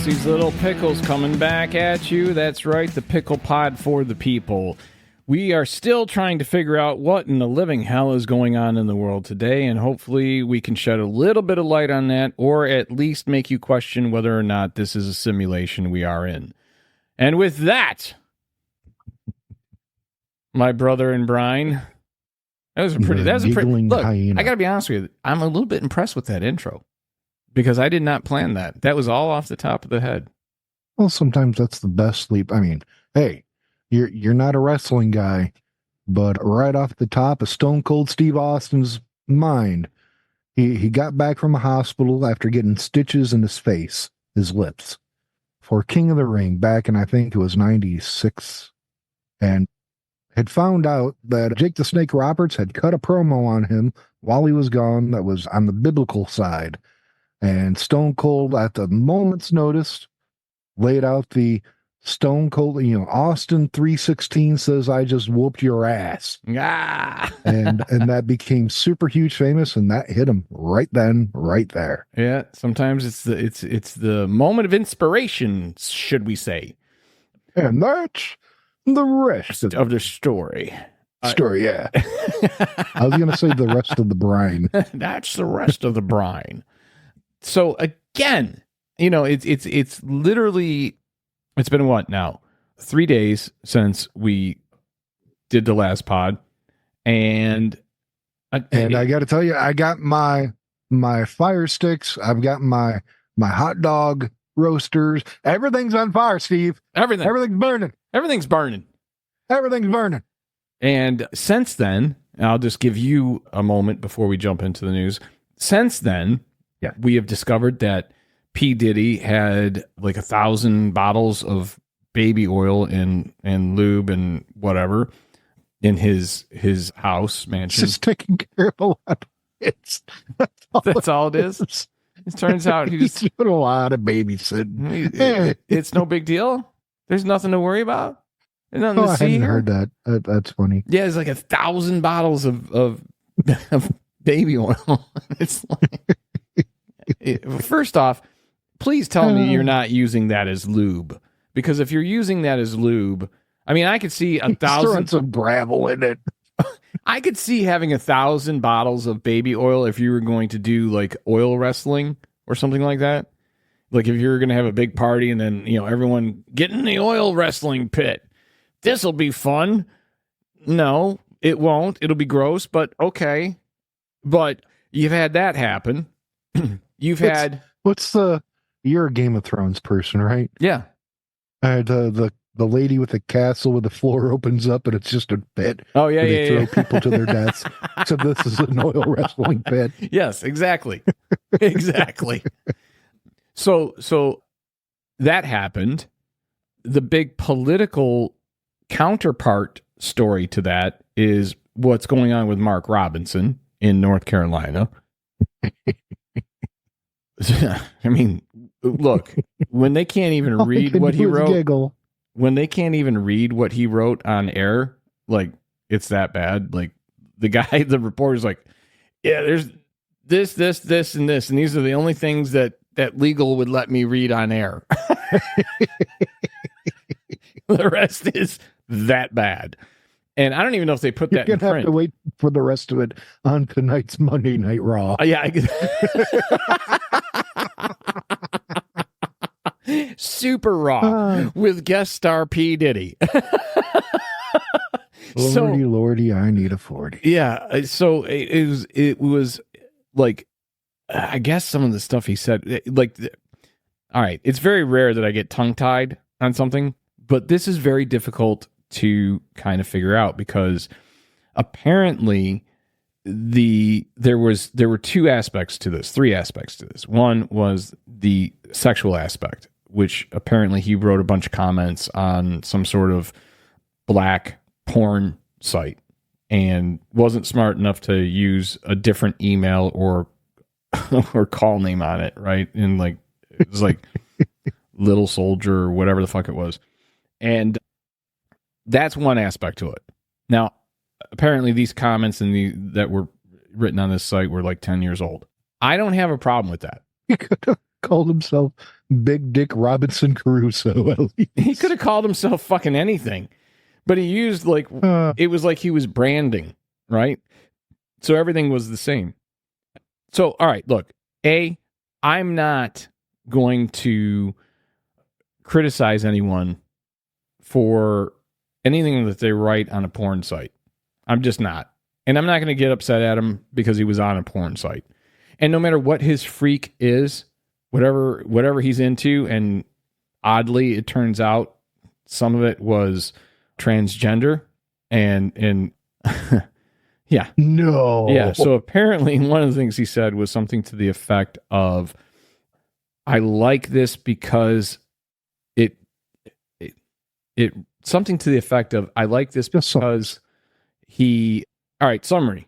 These little pickles coming back at you. That's right, the Pickle Pod for the people. We are still trying to figure out what in the living hell is going on in the world today, and hopefully we can shed a little bit of light on that, or at least make you question whether or not this is a simulation we are in. And with that, my brother and Brian, that's a pretty look, hyena. I gotta be honest with you, I'm a little bit impressed with that intro. Because I did not plan that. That was all off the top of the head. Well, sometimes that's the best sleep. I mean, hey, you're not a wrestling guy, but right off the top of Stone Cold Steve Austin's mind, he got back from a hospital after getting stitches in his face, his lips, for King of the Ring back in, I think it was 96, and had found out that Jake the Snake Roberts had cut a promo on him while he was gone that was on the biblical side. And Stone Cold, at the moment's notice, laid out the Stone Cold, Austin 3:16 says, "I just whooped your ass." Ah. and that became super huge famous, and that hit him right then, right there. Yeah, sometimes it's the moment of inspiration, should we say. And that's the rest of the story. Yeah. I was going to say the rest of the brine. That's the rest of the brine. So again, it's literally, it's been what now? 3 days since we did the last pod. And I got to tell you, I got my fire sticks. I've got my hot dog roasters. Everything's on fire, Steve. Everything's burning. Everything's burning. Everything's burning. And since then, I'll just give you a moment before we jump into the news. Since then, we have discovered that P. Diddy had like 1,000 bottles of baby oil and lube and whatever in his house mansion. Just taking care of a lot of kids. That's all it is. It turns out he's doing a lot of babysitting. It's no big deal. There's nothing to worry about. There's nothing to see. I hadn't here. heard that. That's funny. Yeah, it's like 1,000 bottles of baby oil. It's like, first off, please tell me you're not using that as lube, because if you're using that as lube, I mean, I could see 1,000 throwing some gravel in it. I could see having 1,000 bottles of baby oil if you were going to do like oil wrestling or something like that. Like if you were going to have a big party and then, everyone get in the oil wrestling pit. This'll be fun. No, it won't. It'll be gross, but okay. But you've had that happen. You're a Game of Thrones person, right? Yeah. The lady with the castle where the floor opens up and it's just a pit. Oh yeah, they throw people to their deaths. So this is an oil wrestling pit. Yes, exactly. Exactly. So that happened. The big political counterpart story to that is what's going on with Mark Robinson in North Carolina. I mean, look, when they can't even read what he wrote, when they can't even read what he wrote on air, like it's that bad. Like the reporter's like, yeah, there's this, and this, and these are the only things that legal would let me read on air. The rest is that bad. And I don't even know if they put that in print. You're going to have to wait for the rest of it on tonight's Monday Night Raw. Yeah. Super Raw with guest star P. Diddy. Lordy, I need a 40. Yeah. So it was like, I guess some of the stuff he said, all right, it's very rare that I get tongue-tied on something, but this is very difficult to kind of figure out because apparently there were three aspects to this. One was the sexual aspect, which apparently he wrote a bunch of comments on some sort of black porn site and wasn't smart enough to use a different email or call name on it, right? And like it was like Little Soldier or whatever the fuck it was. And that's one aspect to it. Now, apparently these comments that were written on this site were like 10 years old. I don't have a problem with that. called himself Big Dick Robinson Crusoe. At least. He could have called himself fucking anything, but he used it was like he was branding, right? So everything was the same. So, all right, look, I'm not going to criticize anyone for anything that they write on a porn site. I'm just not. And I'm not going to get upset at him because he was on a porn site. And no matter what his freak is, whatever he's into, and oddly, it turns out some of it was transgender and yeah. No. Yeah. So apparently one of the things he said was something to the effect of, I like this because it something to the effect of, I like this because all right, summary.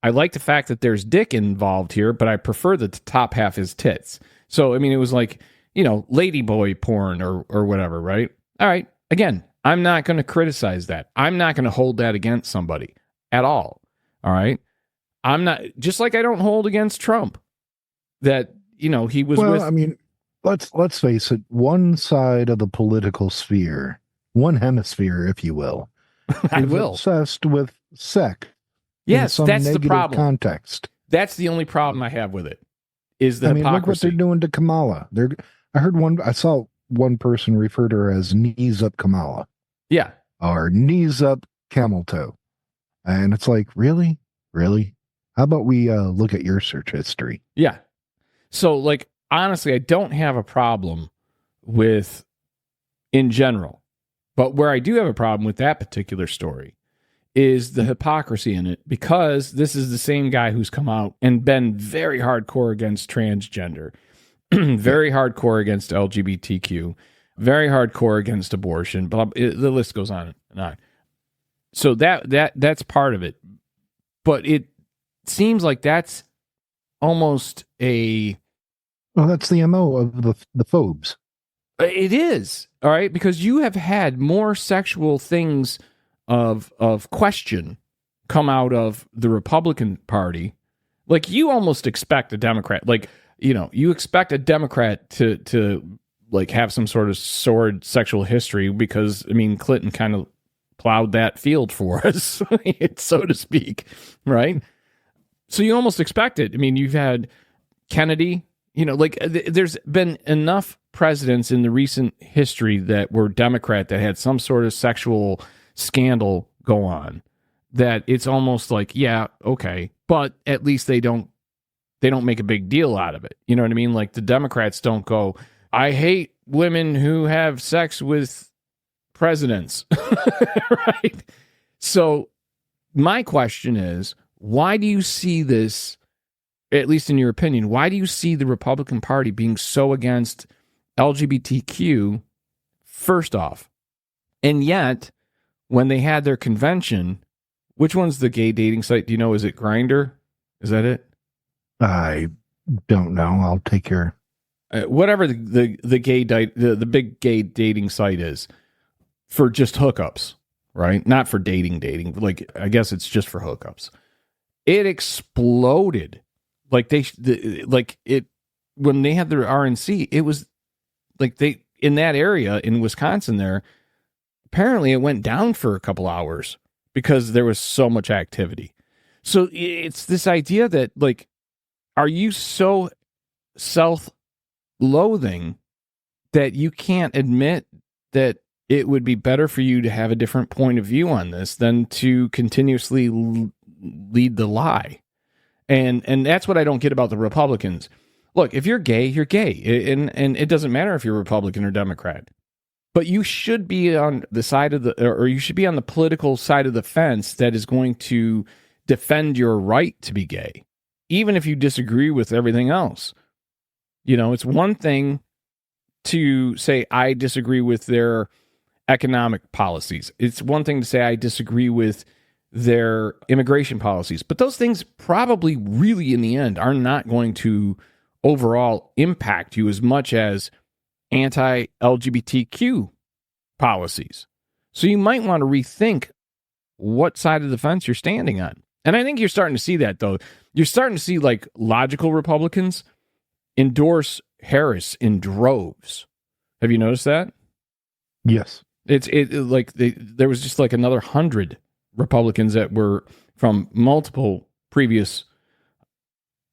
I like the fact that there's dick involved here, but I prefer that the top half is tits. So, I mean, it was like, ladyboy porn or whatever, right? All right. Again, I'm not going to criticize that. I'm not going to hold that against somebody at all. All right. I'm not, just like I don't hold against Trump that, he was with. I mean, let's face it. One side of the political sphere, one hemisphere, if you will, is obsessed with sex. Yes, that's the problem. Context. That's the only problem I have with it. Is the hypocrisy. Look what they're doing to Kamala. I saw one person refer to her as knees up Kamala. Yeah. Or knees up camel toe. And it's like, really? Really? How about we look at your search history? Yeah. So, honestly, I don't have a problem with in general. But where I do have a problem with that particular story is the hypocrisy in it, because this is the same guy who's come out and been very hardcore against transgender, very hardcore against LGBTQ, very hardcore against abortion, the list goes on and on. So that's part of it. But it seems like that's almost that's the MO of the phobes. It is, all right, because you have had more sexual things of question come out of the Republican Party. Like, you almost expect a Democrat, you expect a Democrat to have some sort of sordid sexual history, because Clinton kind of plowed that field for us, so to speak, right? So you almost expect it. You've had Kennedy, there's been enough presidents in the recent history that were Democrat that had some sort of sexual scandal go on, that it's almost like, yeah, okay, but at least they don't make a big deal out of it. You know what I mean? Like, the Democrats don't go, I hate women who have sex with presidents, right? So my question is, why do you see this, at least in your opinion, why do you see the Republican Party being so against LGBTQ, first off? And yet, when they had their convention, which one's the gay dating site? Do you know? Is it Grindr? Is that it? I don't know. I'll take your whatever the gay the big gay dating site is for just hookups, right? Not for dating. I guess it's just for hookups. It exploded. When they had their RNC, it was in that area in Wisconsin there. Apparently, it went down for a couple hours because there was so much activity. So it's this idea that, are you so self-loathing that you can't admit that it would be better for you to have a different point of view on this than to continuously lead the lie? And that's what I don't get about the Republicans. Look, if you're gay, you're gay. And it doesn't matter if you're Republican or Democrat. But you should be on the side of or you should be on the political side of the fence that is going to defend your right to be gay, even if you disagree with everything else. It's one thing to say, I disagree with their economic policies. It's one thing to say, I disagree with their immigration policies. But those things probably really, in the end, are not going to overall impact you as much as anti-LGBTQ policies. So you might want to rethink what side of the fence you're standing on. And I think you're starting to see that, though. You're starting to see, logical Republicans endorse Harris in droves. Have you noticed that? Yes. There was just like another 100 Republicans that were from multiple previous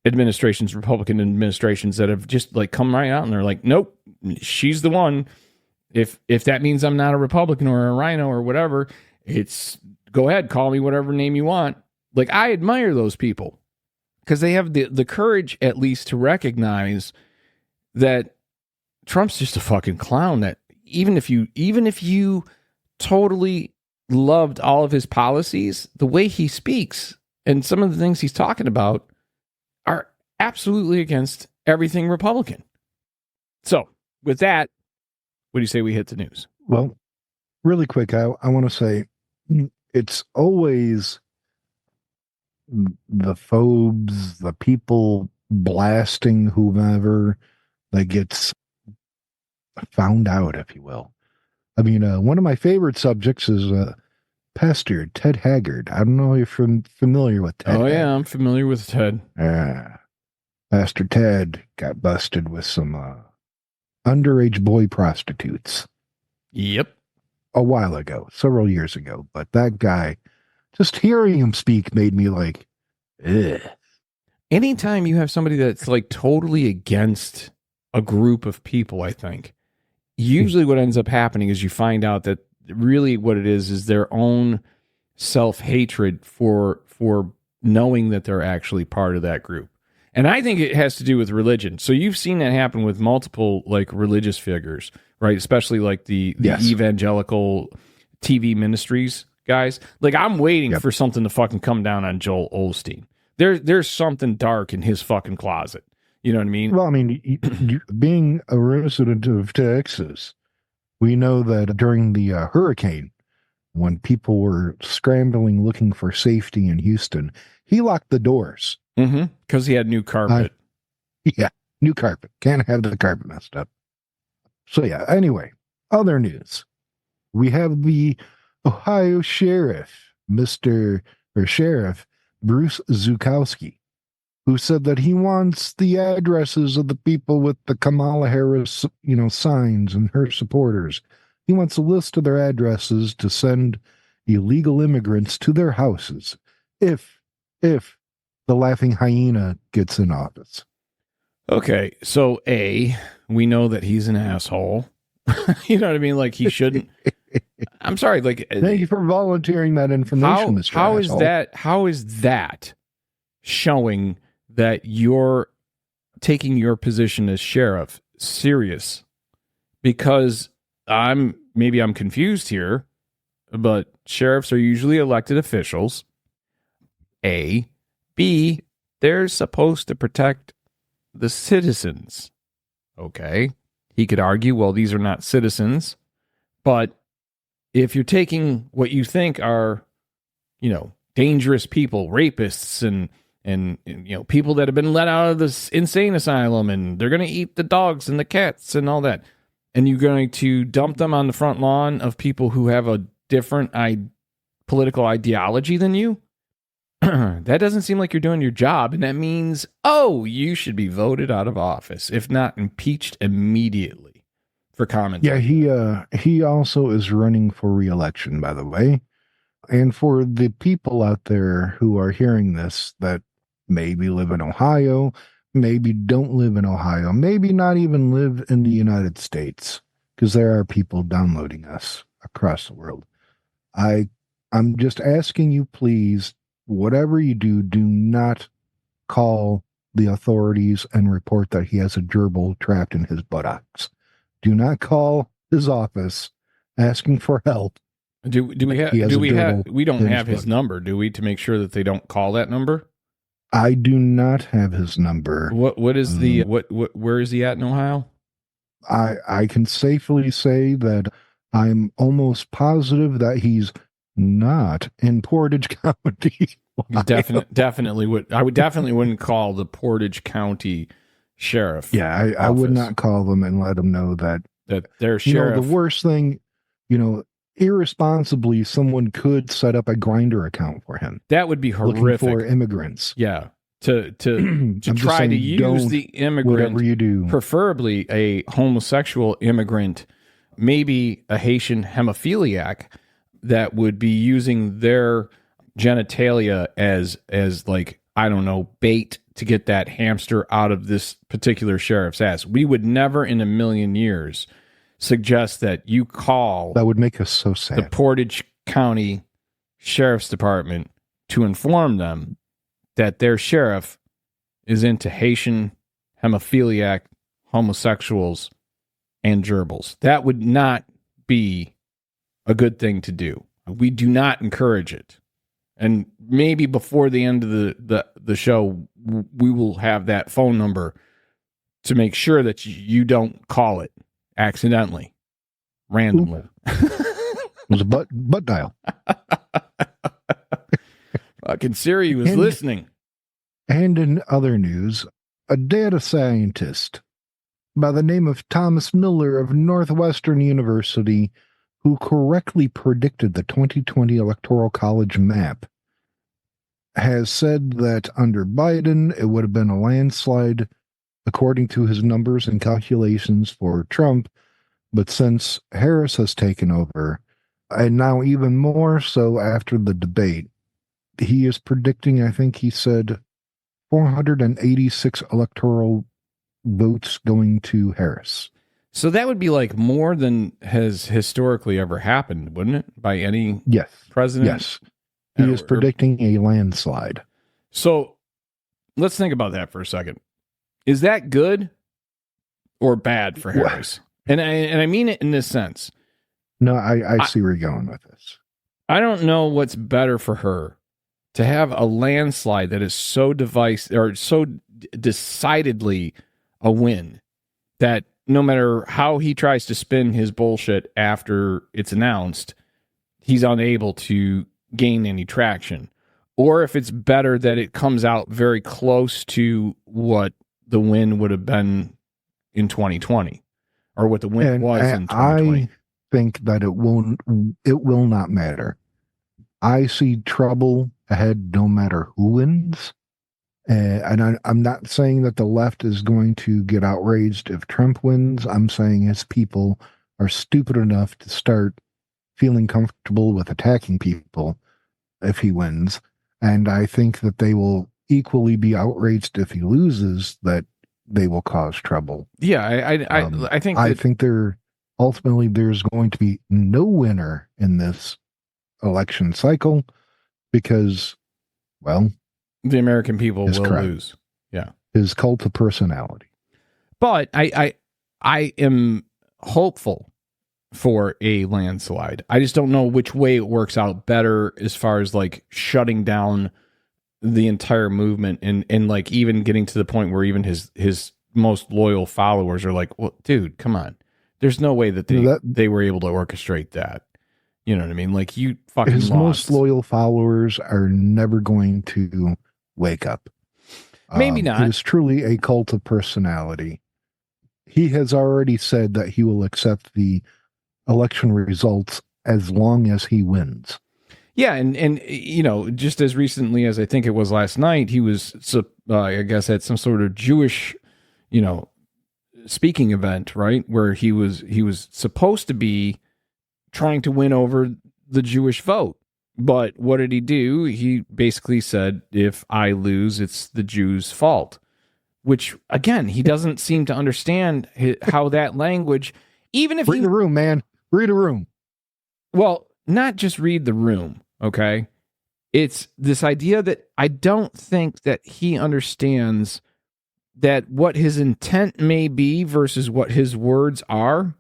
administrations, Republican administrations, that have just like come right out and they're like, nope, she's the one. If that means I'm not a Republican or a rhino or whatever, it's go ahead, call me whatever name you want. Like, I admire those people because they have the courage at least to recognize that Trump's just a fucking clown. That even if you totally loved all of his policies, the way he speaks and some of the things he's talking about are absolutely against everything Republican. So with that, what do you say we hit the news? Well, really quick, I want to say it's always the phobes, the people blasting whomever that gets found out, if you will. I mean, one of my favorite subjects is Pastor Ted Haggard. I don't know if you're familiar with Ted. Oh, yeah, I'm familiar with Ted. Pastor Ted got busted with some underage boy prostitutes. Yep. A while ago, several years ago. But that guy, just hearing him speak made me like, ugh. Anytime you have somebody that's like totally against a group of people, I think, usually what ends up happening is you find out that really what it is their own self-hatred for knowing that they're actually part of that group. And I think it has to do with religion. So you've seen that happen with multiple like religious figures, right? Especially like the Yes. evangelical TV ministries guys. Like, I'm waiting for something to fucking come down on Joel Osteen. There's something dark in his fucking closet. You know what I mean? Well, I mean, being a resident of Texas, we know that during the hurricane, when people were scrambling looking for safety in Houston, he locked the doors. Because he had new carpet. New carpet. Can't have the carpet messed up. So yeah, anyway, other news. We have the Ohio Sheriff Bruce Zukowski, who said that he wants the addresses of the people with the Kamala Harris, signs and her supporters. He wants a list of their addresses to send illegal immigrants to their houses if the laughing hyena gets in office. Okay, so we know that he's an asshole. You know what I mean? Like, he shouldn't. I'm sorry. Like, thank you for volunteering that information, Mr. How is that showing that you're taking your position as sheriff serious? Because I'm confused here, but sheriffs are usually elected officials. A. B. They're supposed to protect the citizens. Okay. He could argue, well, these are not citizens. But if you're taking what you think are, dangerous people, rapists and people that have been let out of this insane asylum and they're going to eat the dogs and the cats and all that, and you're going to dump them on the front lawn of people who have a different political ideology than you, that doesn't seem like you're doing your job. And that means, you should be voted out of office, if not impeached immediately for commentary. Yeah, he also is running for re-election, by the way. And for the people out there who are hearing this that maybe live in Ohio, maybe don't live in Ohio, maybe not even live in the United States, because there are people downloading us across the world. I'm just asking you, please, whatever you do, do not call the authorities and report that he has a gerbil trapped in his buttocks. Do not call his office asking for help. We don't have his number, do we, to make sure that they don't call that number? I do not have his number. What is where is he at in Ohio? I can safely say that I'm almost positive that he's not in Portage County. Definitely would. I would definitely wouldn't call the Portage County sheriff. Yeah, I would not call them and let them know that their sheriff. The worst thing, irresponsibly, someone could set up a Grindr account for him. That would be horrific. Looking for immigrants. Yeah, to I'm just try to saying, use don't, the immigrant, whatever you do. preferably a homosexual immigrant, maybe a Haitian hemophiliac, that would be using their genitalia as like, I don't know, bait to get that hamster out of this particular sheriff's ass. We would never in a million years suggest that you call That would make us so the sad. Portage County Sheriff's Department to inform them that their sheriff is into Haitian hemophiliac homosexuals and gerbils. That would not be a good thing to do. We do not encourage it. And maybe before the end of the show, we will have that phone number to make sure that you don't call it accidentally, randomly. It was a butt dial. Fucking Siri was listening. And in other news, a data scientist by the name of Thomas Miller of Northwestern University, who correctly predicted the 2020 Electoral College map, has said that under Biden, it would have been a landslide according to his numbers and calculations for Trump. But since Harris has taken over, and now even more so after the debate, he is predicting, I think he said, 486 electoral votes going to Harris. So that would be like more than has historically ever happened, wouldn't it? By any president? Yes. He is predicting a landslide. So let's think about that for a second. Is that good or bad for Harris? And I mean it in this sense. No, I see where you're going with this. I don't know what's better for her, to have a landslide that is so decidedly a win that no matter how he tries to spin his bullshit after it's announced, he's unable to gain any traction. Or if it's better that it comes out very close to what the win would have been in 2020, or what the win was in 2020. I think that it will not matter. I see trouble ahead no matter who wins. And I'm not saying that the left is going to get outraged if Trump wins. I'm saying his people are stupid enough to start feeling comfortable with attacking people if he wins. And I think that they will equally be outraged if he loses, that they will cause trouble. Yeah, I think ultimately there's going to be no winner in this election cycle because, well, the American people will lose. Yeah. His cult of personality. But I am hopeful for a landslide. I just don't know which way it works out better as far as like shutting down the entire movement and like even getting to the point where even his most loyal followers are like, well, dude, come on. There's no way that they were able to orchestrate that. You know what I mean? Like, you fucking his lost. Most loyal followers are never going to wake up. Maybe not. It is truly a cult of personality. He has already said that he will accept the election results as long as he wins. Yeah, and you know, just as recently as I think it was last night, he was, I guess, at some sort of Jewish, you know, speaking event, right, where he was supposed to be trying to win over the Jewish vote. But what did he do? He basically said, if I lose, it's the Jews' fault. Which, again, he doesn't seem to understand how that language, even if read the room, man. Read the room. Well, not just read the room, okay? It's this idea that I don't think that he understands that what his intent may be versus what his words are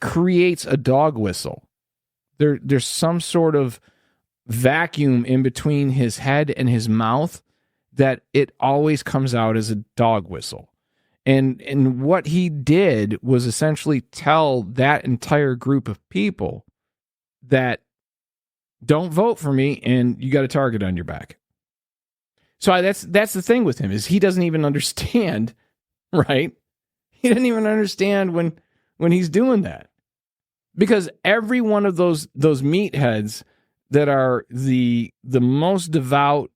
creates a dog whistle. There's some sort of vacuum in between his head and his mouth that it always comes out as a dog whistle. And what he did was essentially tell that entire group of people that don't vote for me and you got a target on your back. So that's the thing with him, is he doesn't even understand, right? He doesn't even understand when he's doing that. Because every one of those meatheads that are the most devout,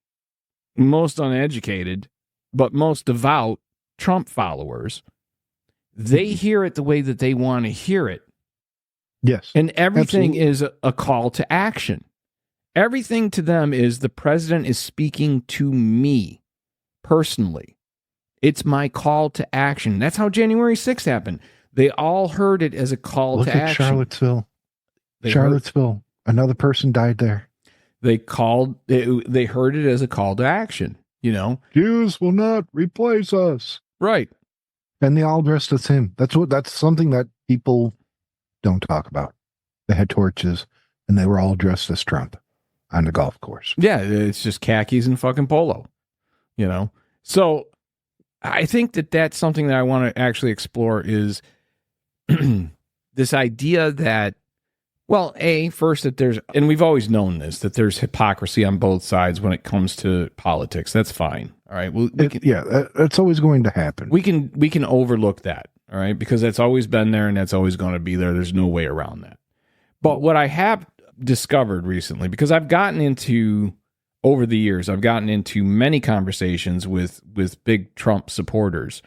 most uneducated, but most devout Trump followers, they hear it the way that they want to hear it. Yes. And everything absolutely. is a call to action. Everything to them is the president is speaking to me personally. It's my call to action. That's how January 6th happened. They all heard it as a call Look to at action. Charlottesville. Another person died there. They heard it as a call to action, you know? Jews will not replace us. Right. And they all dressed as him. That's something that people don't talk about. They had torches and they were all dressed as Trump on the golf course. Yeah, it's just khakis and fucking polo, you know? So I think that that's something that I want to actually explore is this idea that, well, first that there's, and we've always known this, that there's hypocrisy on both sides when it comes to politics. That's fine. All right. Well, that's always going to happen. We can overlook that. All right. Because that's always been there and that's always going to be there. There's no way around that. But what I have discovered recently, because over the years, I've gotten into many conversations with big Trump supporters.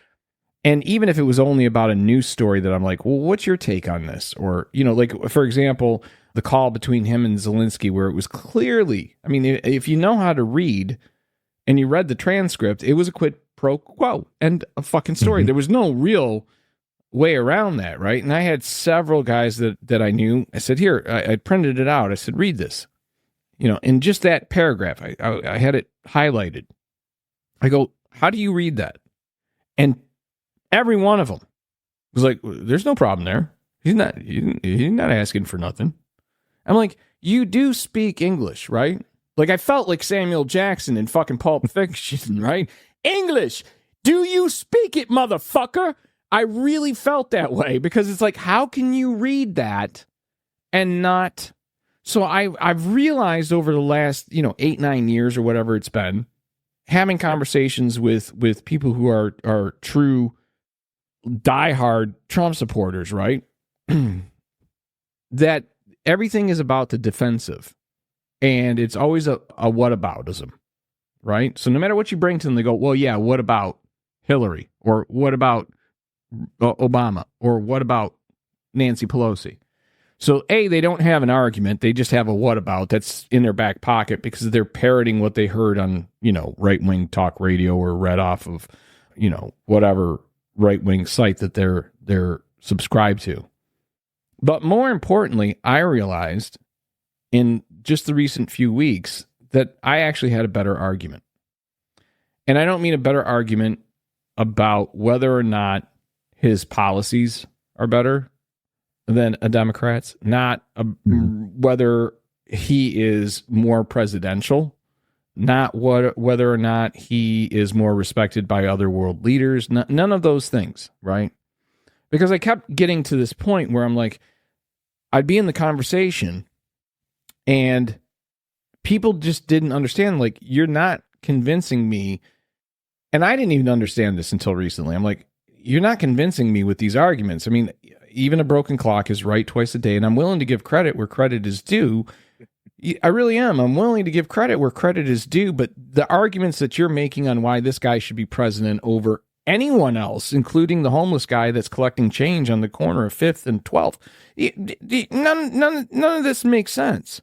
And even if it was only about a news story that I'm like, well, what's your take on this? Or, you know, like, for example, the call between him and Zelensky, where it was clearly, I mean, if you know how to read and you read the transcript, it was a quid pro quo and a fucking story. Mm-hmm. There was no real way around that, right? And I had several guys that I knew. I said, here, I printed it out. I said, read this. You know, in just that paragraph, I had it highlighted. I go, how do you read that? And every one of them was like, there's no problem there. He's not asking for nothing. I'm like, you do speak English, right? Like, I felt like Samuel Jackson in fucking Pulp Fiction, right? English. Do you speak it, motherfucker? I really felt that way because it's like, how can you read that and not? So I've realized over the last, 8-9 years or whatever it's been, having conversations with people who are true diehard Trump supporters, right? That everything is about the defensive and it's always a whataboutism, right? So no matter what you bring to them, they go, well, yeah, what about Hillary? Or what about Obama? Or what about Nancy Pelosi? So they don't have an argument. They just have a what about that's in their back pocket because they're parroting what they heard on, right-wing talk radio or read off of, whatever right-wing site that they're subscribed to. But more importantly, I realized in just the recent few weeks that I actually had a better argument. And I don't mean a better argument about whether or not his policies are better than a Democrat's, not whether he is more presidential, not whether or not he is more respected by other world leaders, none of those things, right? Because I kept getting to this point where I'm like, I'd be in the conversation and people just didn't understand, like, you're not convincing me. And I didn't even understand this until recently. I'm like, you're not convincing me with these arguments. I mean, even a broken clock is right twice a day, and I'm willing to give credit where credit is due. I really am. I'm willing to give credit where credit is due, but the arguments that you're making on why this guy should be president over anyone else, including the homeless guy that's collecting change on the corner of 5th and 12th, none of this makes sense.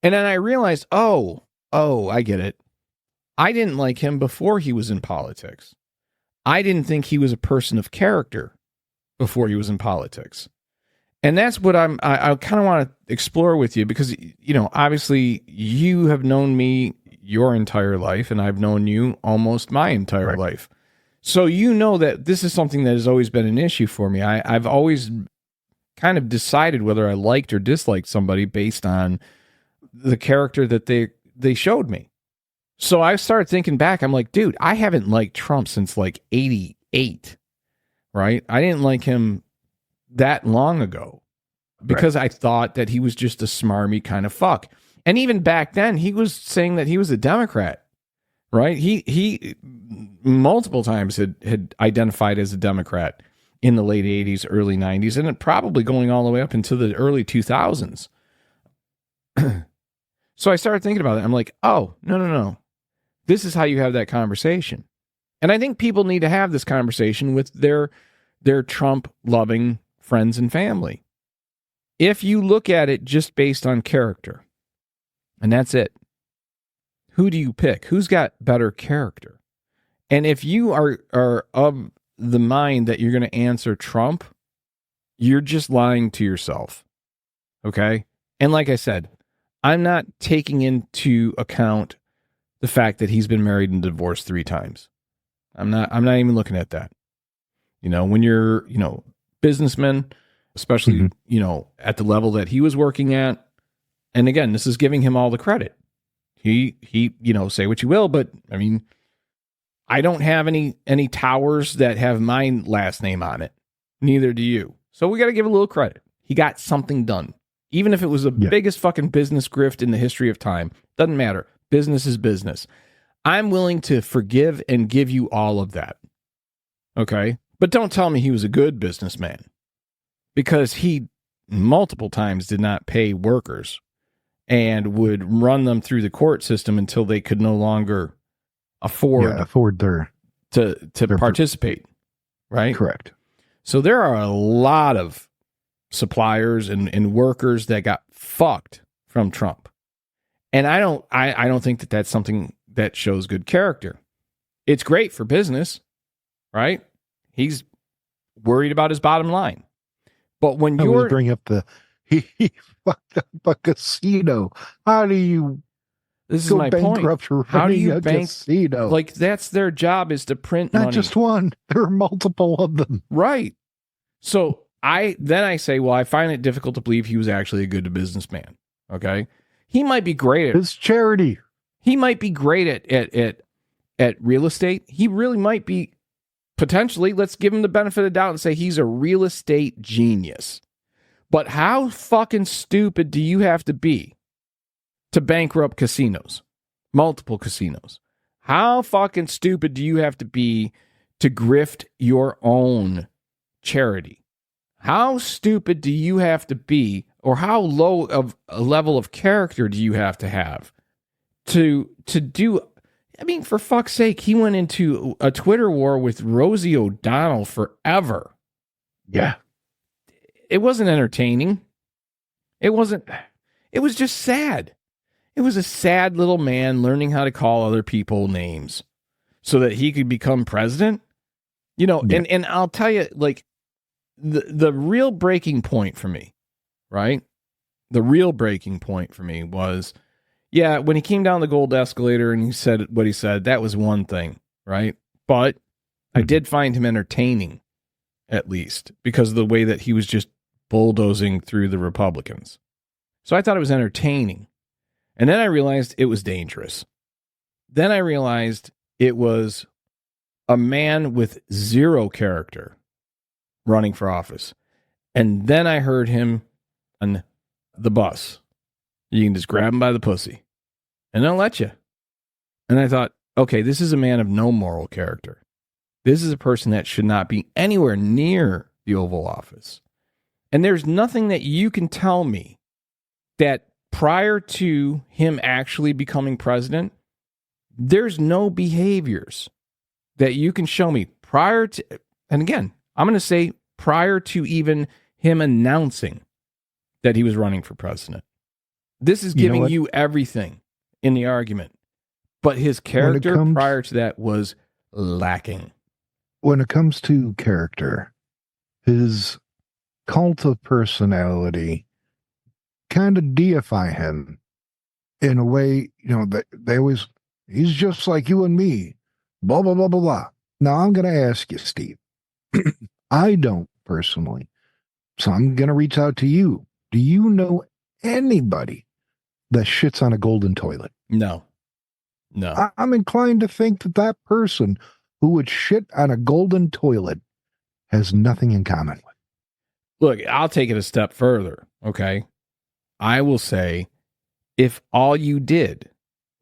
And then I realized, oh, I get it. I didn't like him before he was in politics. I didn't think he was a person of character before he was in politics. And that's what I kind of want to explore with you because, obviously you have known me your entire life and I've known you almost my entire life. So you know that this is something that has always been an issue for me. I've always kind of decided whether I liked or disliked somebody based on the character that they showed me. So I started thinking back. I'm like, dude, I haven't liked Trump since like 88, right? I didn't like him that long ago because I thought that he was just a smarmy kind of fuck. And even back then, he was saying that he was a Democrat, right? He multiple times had identified as a Democrat in the late 80s, early 90s, and it probably going all the way up into the early 2000s. So I started thinking about it. I'm like, oh, no. This is how you have that conversation. And I think people need to have this conversation with their Trump-loving friends and family. If you look at it just based on character, and that's it, who do you pick? Who's got better character? And if you are of the mind that you're going to answer Trump, you're just lying to yourself. Okay? And like I said, I'm not taking into account the fact that he's been married and divorced 3 times. I'm not even looking at that. When you're, businessman, especially, at the level that he was working at. And again, this is giving him all the credit. He, say what you will, but I mean, I don't have any towers that have my last name on it. Neither do you. So we got to give a little credit. He got something done. Even if it was the biggest fucking business grift in the history of time. Doesn't matter. Business is business. I'm willing to forgive and give you all of that. Okay? But don't tell me he was a good businessman. Because he multiple times did not pay workers and would run them through the court system until they could no longer afford their participate. Right? Correct. So there are a lot of suppliers and workers that got fucked from Trump. And I don't think that that's something that shows good character. It's great for business, right? He's worried about his bottom line. But when you're bring up he fucked up a casino. How do you this is my point. How do you bank casino? Like that's their job is to print not money. Just one. There are multiple of them. Right. So I say, well, I find it difficult to believe he was actually a good businessman. Okay. He might be great at his charity. He might be great at real estate. He really might be potentially, let's give him the benefit of the doubt and say he's a real estate genius. But how fucking stupid do you have to be to bankrupt casinos? Multiple casinos. How fucking stupid do you have to be to grift your own charity? How stupid do you have to be, or how low of a level of character do you have to do? I mean, for fuck's sake, he went into a Twitter war with Rosie O'Donnell forever. Yeah. It wasn't entertaining. It was just sad. It was a sad little man learning how to call other people names so that he could become president. And I'll tell you, like, the real breaking point for me, right? The real breaking point for me was, when he came down the gold escalator and he said what he said, that was one thing, right? But I did find him entertaining, at least, because of the way that he was just bulldozing through the Republicans. So I thought it was entertaining. And then I realized it was dangerous. Then I realized it was a man with zero character running for office. And then I heard him on the bus. You can just grab him by the pussy and they'll let you. And I thought, okay, this is a man of no moral character. This is a person that should not be anywhere near the Oval Office. And there's nothing that you can tell me that prior to him actually becoming president, there's no behaviors that you can show me prior to, and again, I'm going to say prior to even him announcing that he was running for president. This is giving you everything in the argument. But his character prior to that was lacking. When it comes to character, his cult of personality kind of deify him in a way, they always, he's just like you and me, blah, blah, blah, blah, blah. Now, I'm going to ask you, Steve. I don't personally. So I'm going to reach out to you. Do you know anybody that shits on a golden toilet? No. I'm inclined to think that person who would shit on a golden toilet has nothing in common with. Look, I'll take it a step further, okay? I will say, if all you did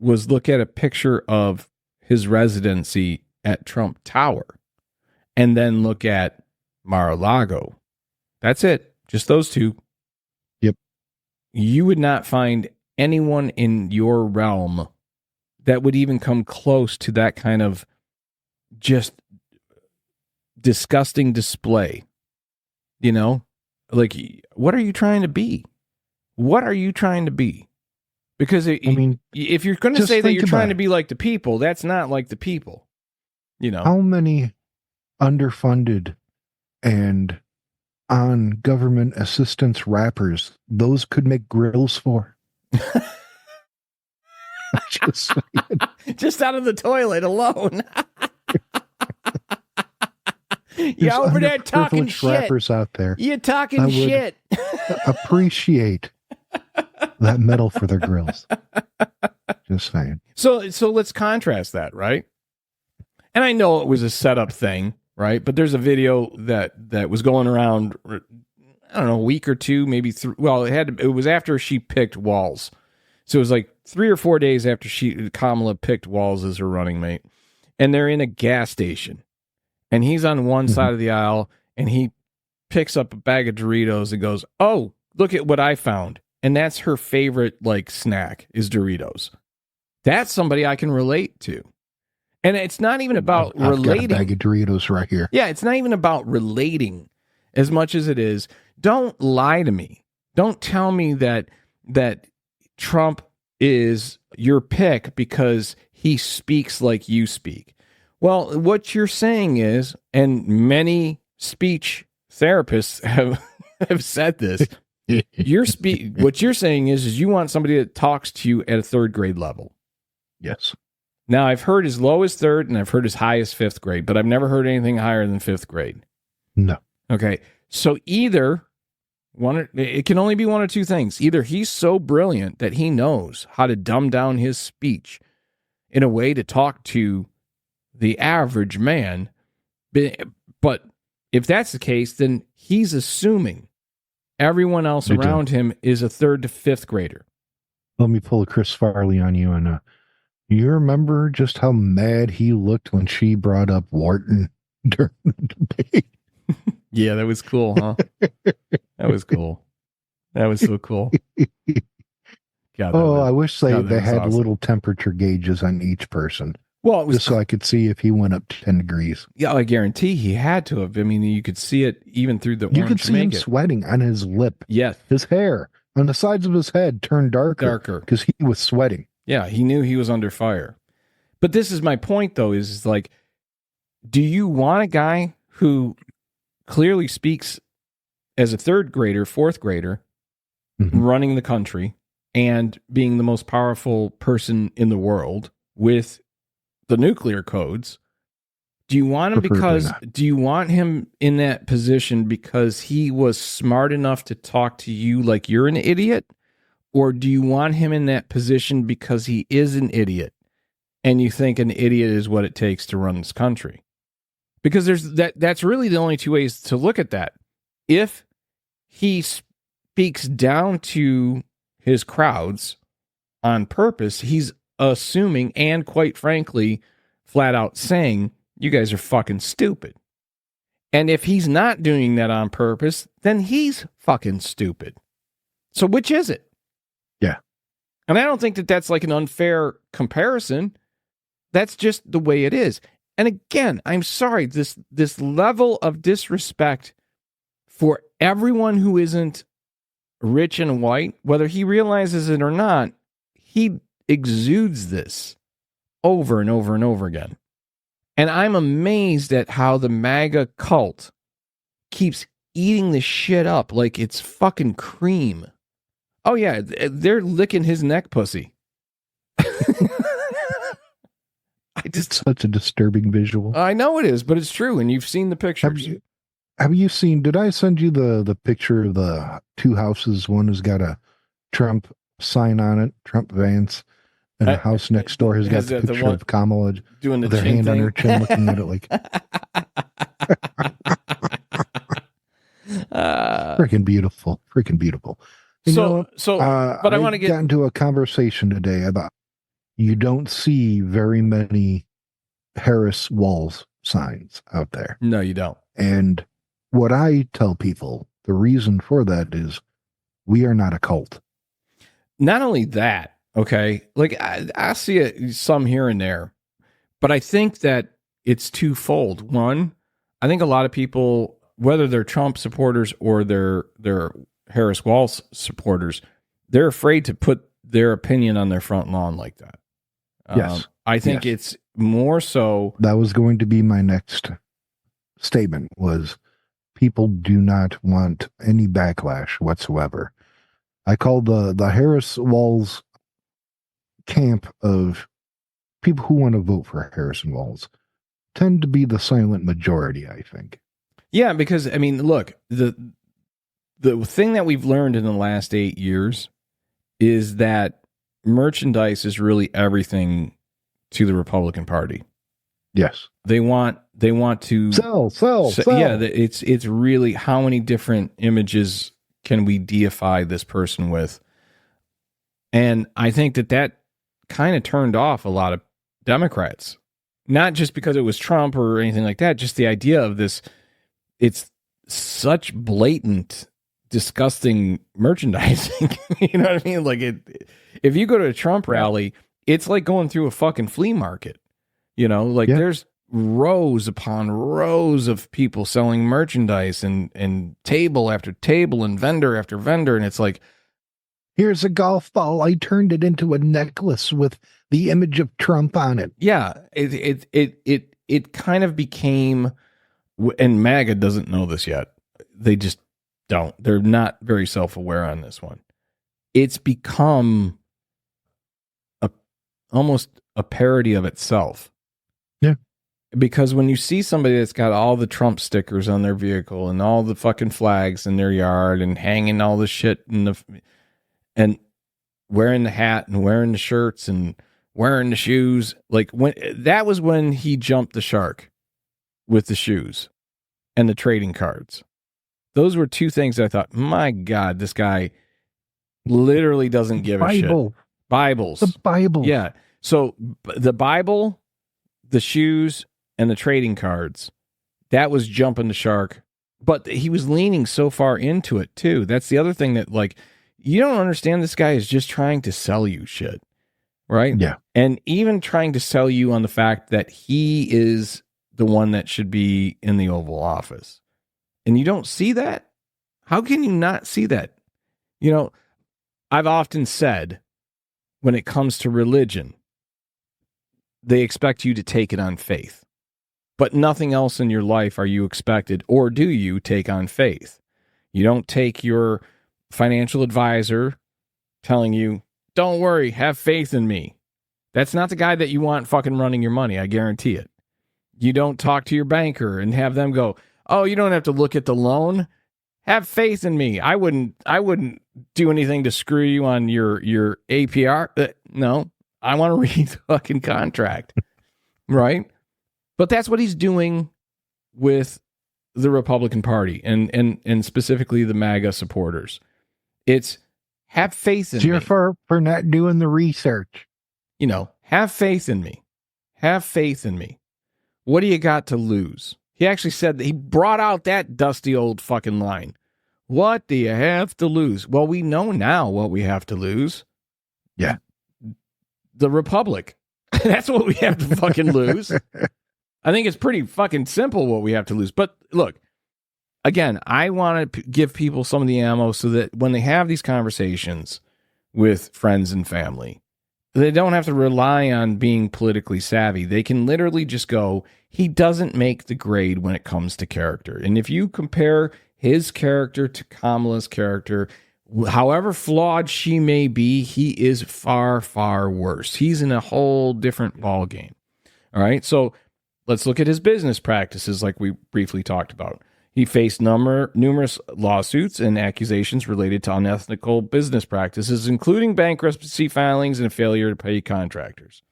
was look at a picture of his residency at Trump Tower and then look at Mar-a-Lago, that's it. Just those two. Yep. You would not find anyone in your realm that would even come close to that kind of just disgusting display. You know, like, what are you trying to be? What are you trying to be? Because if you're going to say that you're trying to be like the people, that's not like the people. You know, how many underfunded and on government assistance rappers those could make grills for? Just out of the toilet alone. You over there talking shit. Rappers out there. You're talking shit. Appreciate that metal for their grills. Just saying. So let's contrast that, right? And I know it was a setup thing, right? But there's a video that was going around, I don't know, a week or two, maybe three. Well, it was after she picked Walz. So it was like 3 or 4 days after Kamala picked Walz as her running mate. And they're in a gas station. And he's on one side of the aisle, and he picks up a bag of Doritos and goes, "Oh, look at what I found." And that's her favorite, like, snack is Doritos. That's somebody I can relate to. And it's not even about relating. I've got a bag of Doritos right here. Yeah, it's not even about relating as much as it is, don't lie to me. Don't tell me that Trump is your pick because he speaks like you speak. Well, what you're saying is, and many speech therapists have said this, what you're saying is you want somebody that talks to you at a 3rd grade level. Yes. Now, I've heard as low as 3rd and I've heard as high as 5th grade, but I've never heard anything higher than 5th grade. No. Okay. So it can only be one or two things. Either he's so brilliant that he knows how to dumb down his speech in a way to talk to the average man. But if that's the case, then he's assuming everyone else around him is a 3rd to 5th grader. Let me pull a Chris Farley on you. And you remember just how mad he looked when she brought up Wharton during the debate? Yeah, that was cool, huh? That was cool. That was so cool. God, I wish they had awesome. Little temperature gauges on each person. Well, it was just so I could see if he went up to 10 degrees. Yeah, I guarantee he had to have. I mean, you could see it even through the orange. You could see him sweating on his lip. Yes. His hair on the sides of his head turned darker because he was sweating. Yeah, he knew he was under fire. But this is my point, though, is like, do you want a guy who clearly speaks as a 3rd grader, 4th grader, running the country and being the most powerful person in the world with the nuclear codes? Do you want him do you want him in that position because he was smart enough to talk to you like you're an idiot? Or do you want him in that position because he is an idiot and you think an idiot is what it takes to run this country? Because that's really the only two ways to look at that. If he speaks down to his crowds on purpose, he's assuming and, quite frankly, flat out saying, you guys are fucking stupid. And if he's not doing that on purpose, then he's fucking stupid. So which is it? Yeah. And I don't think that that's like an unfair comparison. That's just the way it is. And again, I'm sorry, this level of disrespect for everyone who isn't rich and white, whether he realizes it or not, he exudes this over and over and over again. And I'm amazed at how the MAGA cult keeps eating this shit up like it's fucking cream. Oh yeah, they're licking his neck pussy. It's such a disturbing visual. I know it is, but it's true, and you've seen the pictures. Have you seen, did I send you the picture of the two houses? One has got a Trump sign on it, Trump Vance, and the house next door has got the picture of Kamala doing with their hand on her chin looking at it like... Freaking beautiful. Freaking beautiful. But I want to get into a conversation today about you don't see very many Harris Walz signs out there. No, you don't. And what I tell people, the reason for that is we are not a cult. Not only that, Okay. Like I see it some here and there, but I think that it's twofold. One, I think a lot of people, whether they're Trump supporters or they're Harris Walz supporters, they're afraid to put their opinion on their front lawn like that. Yes. I think it's more so. That was going to be my next statement, was people do not want any backlash whatsoever. I call the Harris Walz camp of people who want to vote for Harris and Walz tend to be the silent majority, I think. Yeah, because I mean, look, the thing that we've learned in the last 8 years is that merchandise is really everything to the Republican Party. Yes. They want to sell. Yeah, it's really how many different images can we deify this person with? And I think that kind of turned off a lot of Democrats. Not just because it was Trump or anything like that, just the idea of this, it's such blatant, disgusting merchandising. You know what I mean? Like if you go to a Trump rally, it's like going through a fucking flea market. You know, like there's rows upon rows of people selling merchandise and table after table and vendor after vendor. And it's like, here's a golf ball. I turned it into a necklace with the image of Trump on it. Yeah, it kind of became, and MAGA doesn't know this yet. They just don't. They're not very self-aware on this one. It's become almost a parody of itself. Yeah. Because when you see somebody that's got all the Trump stickers on their vehicle and all the fucking flags in their yard and hanging all the shit and wearing the hat and wearing the shirts and wearing the shoes, like that was when he jumped the shark with the shoes and the trading cards. Those were two things that I thought, my God, this guy literally doesn't give a shit. Bibles. The Bible. Yeah. So the Bible, the shoes, and the trading cards, that was jumping the shark. But he was leaning so far into it, too. That's the other thing that, like, you don't understand. This guy is just trying to sell you shit, right? Yeah. And even trying to sell you on the fact that he is the one that should be in the Oval Office. And you don't see that? How can you not see that? You know, I've often said, when it comes to religion, they expect you to take it on faith. But nothing else in your life are you expected, or do you take on faith? You don't take your financial advisor telling you, don't worry, have faith in me. That's not the guy that you want fucking running your money, I guarantee it. You don't talk to your banker and have them go, oh, you don't have to look at the loan. Have faith in me. I wouldn't do anything to screw you on your APR. No, I want to read the fucking contract. Right? But that's what he's doing with the Republican Party and specifically the MAGA supporters. It's have faith in me. For not doing the research. You know, have faith in me. Have faith in me. What do you got to lose? He actually said that he brought out that dusty old fucking line. What do you have to lose? Well, we know now what we have to lose. Yeah. The Republic. That's what we have to fucking lose. I think it's pretty fucking simple what we have to lose. But look, again, I want to give people some of the ammo so that when they have these conversations with friends and family, they don't have to rely on being politically savvy. They can literally just go, he doesn't make the grade when it comes to character. And if you compare his character to Kamala's character, however flawed she may be, he is far, far worse. He's in a whole different ballgame. All right, so let's look at his business practices like we briefly talked about. He faced numerous lawsuits and accusations related to unethical business practices, including bankruptcy filings and a failure to pay contractors.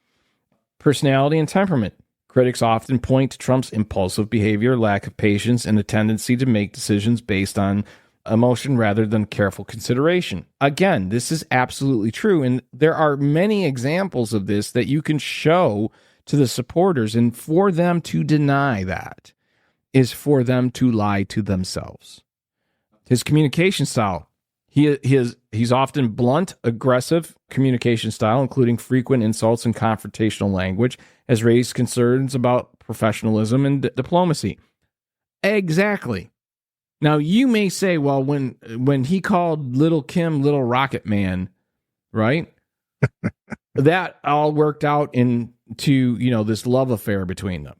Personality and temperament. Critics often point to Trump's impulsive behavior, lack of patience, and a tendency to make decisions based on emotion rather than careful consideration. Again, this is absolutely true, and there are many examples of this that you can show to the supporters, and for them to deny that is for them to lie to themselves. His communication style. He's often blunt, aggressive communication style, including frequent insults and confrontational language, has raised concerns about professionalism and diplomacy. Exactly. Now, you may say, well, when he called Little Kim Little Rocket Man, right? That all worked out into, this love affair between them.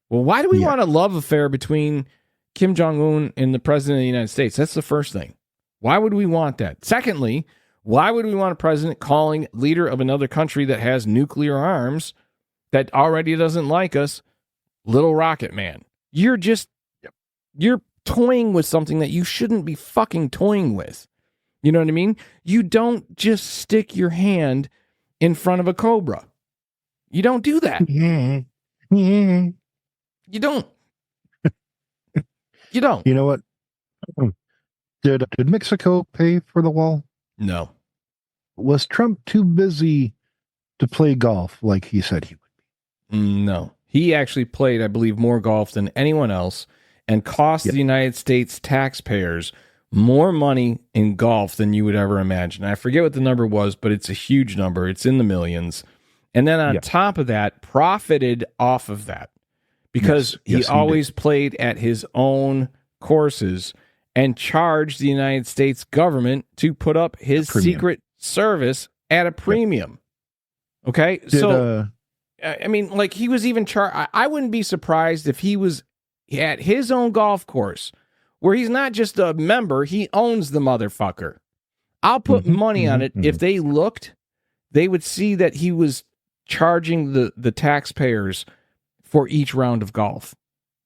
Well, why do we want a love affair between Kim Jong-un and the president of the United States? That's the first thing. Why would we want that? Secondly, why would we want a president calling leader of another country that has nuclear arms that already doesn't like us Little Rocket Man? You're toying with something that you shouldn't be fucking toying with. You know what I mean? You don't just stick your hand in front of a cobra. You don't do that. Yeah. You don't. You don't. You know what? Did Mexico pay for the wall? No. Was Trump too busy to play golf like he said he would be? No. He actually played, I believe, more golf than anyone else and cost the United States taxpayers more money in golf than you would ever imagine. I forget what the number was, but it's a huge number. It's in the millions. And then on top of that, profited off of that because he always played at his own courses and charged the United States government to put up his secret service at a premium. Okay? I mean, like he was even charged. I wouldn't be surprised if he was at his own golf course where he's not just a member, he owns the motherfucker. I'll put money on it. If they looked, they would see that he was charging the taxpayers for each round of golf.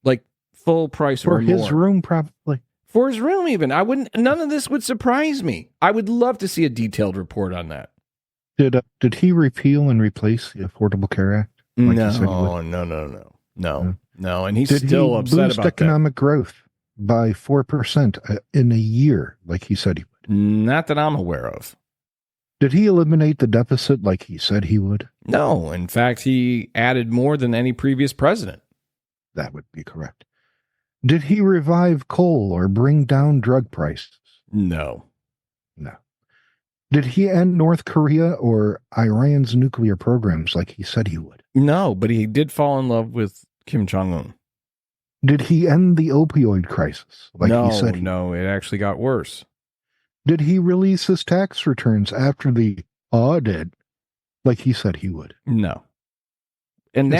Like full price or more. For his room, probably. For his room, even. None of this would surprise me. I would love to see a detailed report on that. Did he repeal and replace the Affordable Care Act? Like no. And he's still upset about economic growth by 4% in a year, like he said he would. Not that I'm aware of. Did he eliminate the deficit like he said he would? No. In fact, he added more than any previous president. That would be correct. Did he revive coal or bring down drug prices? No. Did he end North Korea or Iran's nuclear programs like he said he would? No, but he did fall in love with Kim Jong-un. Did he end the opioid crisis like he said he would? No, it actually got worse. Did he release his tax returns after the audit like he said he would? No. And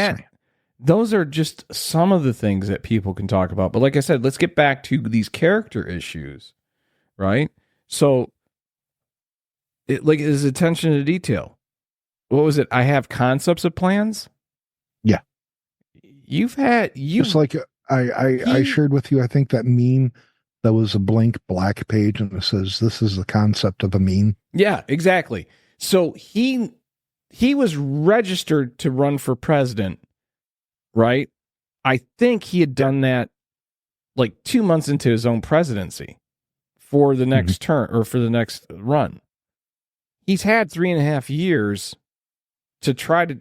those are just some of the things that people can talk about. But like I said, let's get back to these character issues, right? So, his attention to detail. What was it? I have concepts of plans? Yeah. Just like I shared with you, I think that meme that was a blank black page and it says, this is the concept of a meme. Yeah, exactly. So he was registered to run for president, right? I think he had done that like 2 months into his own presidency for the next term or for the next run. He's had 3.5 years to try to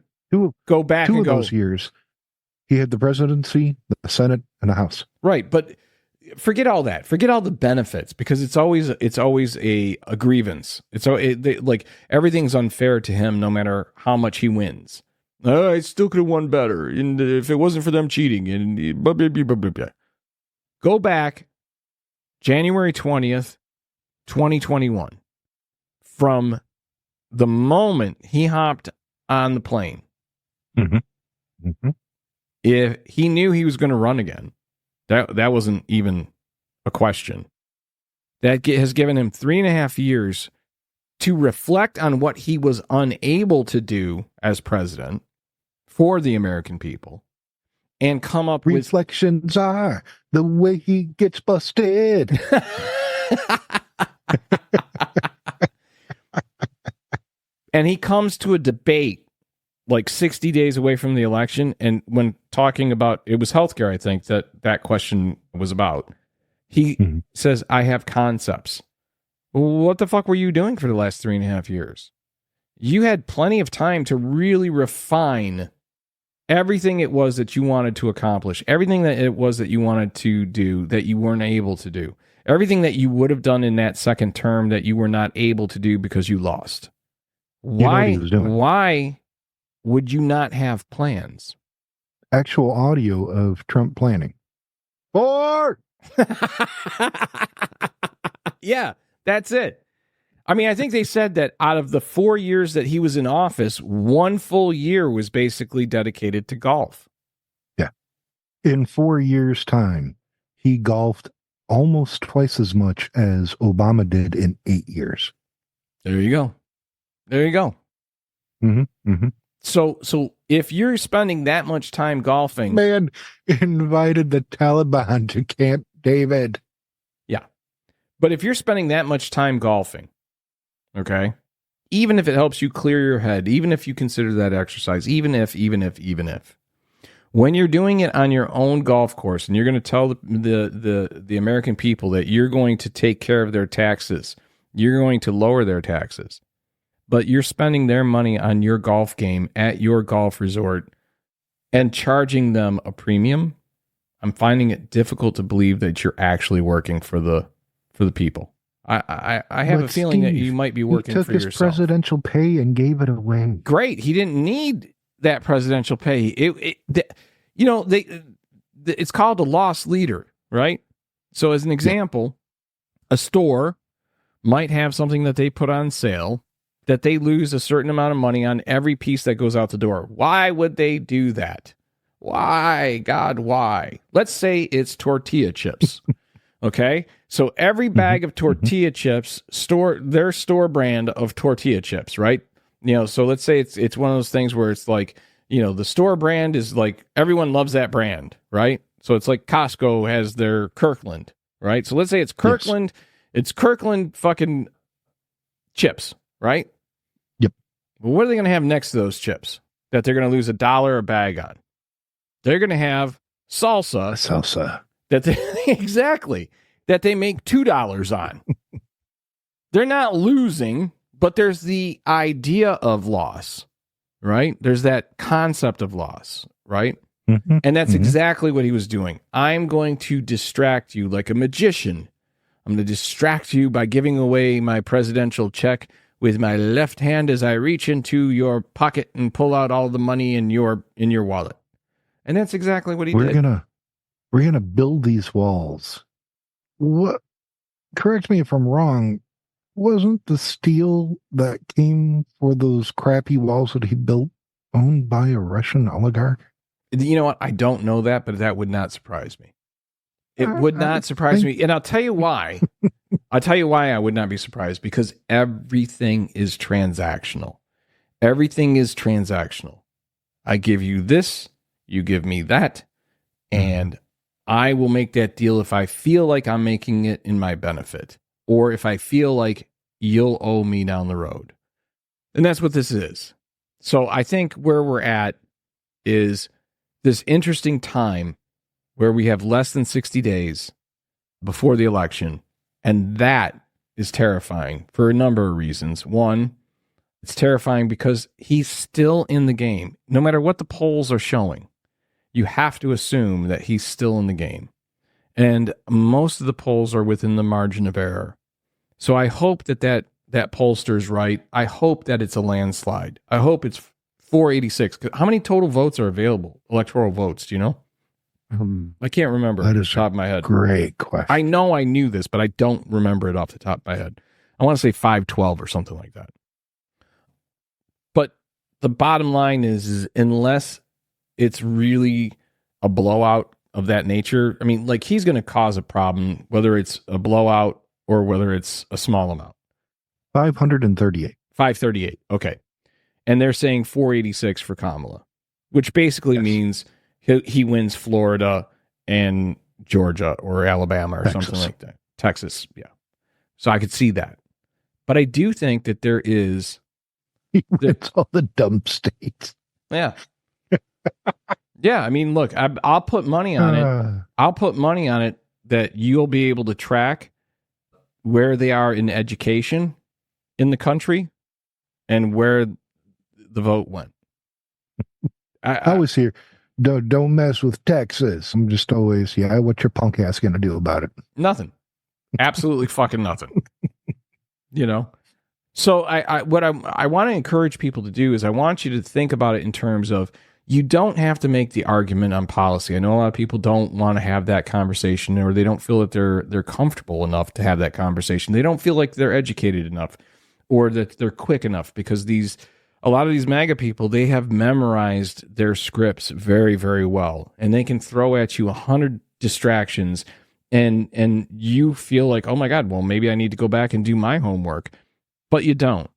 go back and go. 2 of those years, he had the presidency, the Senate, and the House. Right, but forget all that. Forget all the benefits because it's always a grievance. Like everything's unfair to him, no matter how much he wins. I still could have won better, and if it wasn't for them cheating, and blah, blah, blah, blah, blah, blah. Go back, January 20th, 2021, from the moment he hopped on the plane. If he knew he was going to run again, that wasn't even a question. That has given him 3.5 years to reflect on what he was unable to do as president for the American people and come up with... Reflections are the way he gets busted. And he comes to a debate like 60 days away from the election. And when talking about, it was healthcare, I think that question was about. He says, I have concepts. What the fuck were you doing for the last 3.5 years? You had plenty of time to really refine everything it was that you wanted to accomplish, everything that it was that you wanted to do that you weren't able to do, Everything that you would have done in that second term that you were not able to do because you lost. You know what he was doing. Why would you not have plans? Actual audio of Trump planning. Or yeah, that's it. I mean, I think they said that out of the 4 years that he was in office, 1 full year was basically dedicated to golf. Yeah. In 4 years' time, he golfed almost twice as much as Obama did in 8 years. There you go. There you go. Mm-hmm. Mm-hmm. So if you're spending that much time golfing, man invited the Taliban to Camp David. Yeah. But if you're spending that much time golfing, okay, even if it helps you clear your head, even if you consider that exercise, even if, when you're doing it on your own golf course and you're going to tell the American people that you're going to take care of their taxes, you're going to lower their taxes, but you're spending their money on your golf game at your golf resort and charging them a premium, I'm finding it difficult to believe that you're actually working for the people. I have a feeling that you might be working for yourself. He took his presidential pay and gave it away. Great. He didn't need that presidential pay. It's called a loss leader, right? So as an example, a store might have something that they put on sale that they lose a certain amount of money on every piece that goes out the door. Why would they do that? Why? God, why? Let's say it's tortilla chips. Okay? So every bag of tortilla chips, their store brand of tortilla chips, right? So let's say it's one of those things where it's like, the store brand is like, everyone loves that brand, right? So it's like Costco has their Kirkland, right? So let's say it's Kirkland, It's Kirkland fucking chips, right? Yep. Well, what are they going to have next to those chips that they're going to lose $1 a bag on? They're going to have salsa. Exactly. That they make $2 on. They're not losing, but there's the idea of loss, right? There's that concept of loss, right? Mm-hmm. And that's exactly what he was doing. I'm going to distract you like a magician. I'm going to distract you by giving away my presidential check with my left hand as I reach into your pocket and pull out all the money in your wallet. And that's exactly what he did. We're gonna build these walls. What? Correct me if I'm wrong. Wasn't the steel that came for those crappy walls that he built owned by a Russian oligarch? You know what? I don't know that, but that would not surprise me. It would not surprise me. And I'll tell you why. I'll tell you why I would not be surprised. Because everything is transactional. Everything is transactional. I give you this, you give me that, and I will make that deal if I feel like I'm making it in my benefit, or if I feel like you'll owe me down the road. And that's what this is. So I think where we're at is this interesting time where we have less than 60 days before the election. And that is terrifying for a number of reasons. One, it's terrifying because he's still in the game. No matter what the polls are showing, you have to assume that he's still in the game. And most of the polls are within the margin of error. So I hope that pollster's right. I hope that it's a landslide. I hope it's 486. How many total votes are available? Electoral votes, do you know? I can't remember off the top of my head. Great question. I know I knew this, but I don't remember it off the top of my head. I want to say 512 or something like that. But the bottom line is unless it's really a blowout of that nature, I mean, like he's going to cause a problem, whether it's a blowout or whether it's a small amount. 538. 538. Okay. And they're saying 486 for Kamala, which basically means he wins Florida and Georgia or Alabama or something like that. Texas, yeah. So I could see that. But I do think that there is... It's all the dumb states. Yeah. Yeah, I mean, look, I'll put money on it. I'll put money on it that you'll be able to track where they are in education in the country and where the vote went. I was here. Don't mess with Texas. I'm just always, what's your punk ass going to do about it? Nothing. Absolutely fucking nothing. So I want to encourage people to do is I want you to think about it in terms of you don't have to make the argument on policy. I know a lot of people don't want to have that conversation, or they don't feel that they're comfortable enough to have that conversation. They don't feel like they're educated enough or that they're quick enough, because a lot of these MAGA people, they have memorized their scripts very, very well, and they can throw at you 100 distractions, and you feel like, oh my God, well, maybe I need to go back and do my homework. But you don't.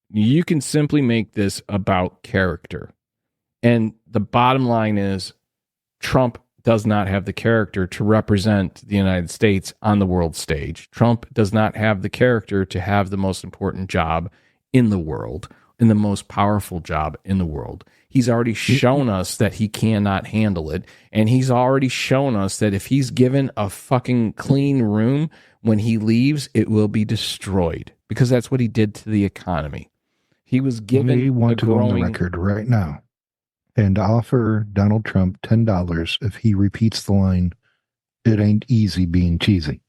You can simply make this about character. And the bottom line is Trump does not have the character to represent the United States on the world stage. Trump does not have the character to have the most important job in the world and the most powerful job in the world. He's already shown us that he cannot handle it. And he's already shown us that if he's given a fucking clean room, when he leaves, it will be destroyed, because that's what he did to the economy. He was given. We want to go on the record right now and offer Donald Trump $10 if he repeats the line, "It ain't easy being cheesy."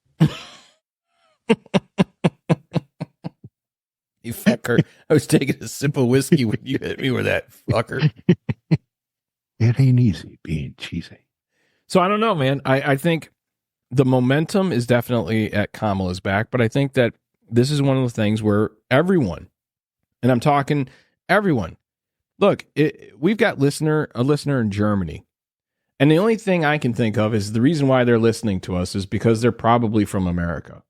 You fucker. I was taking a sip of whiskey when you hit me with that, fucker. It ain't easy being cheesy. So I don't know, man. I think the momentum is definitely at Kamala's back, but I think that this is one of the things where everyone, and I'm talking everyone, look, we've got a listener in Germany, and the only thing I can think of is the reason why they're listening to us is because they're probably from America,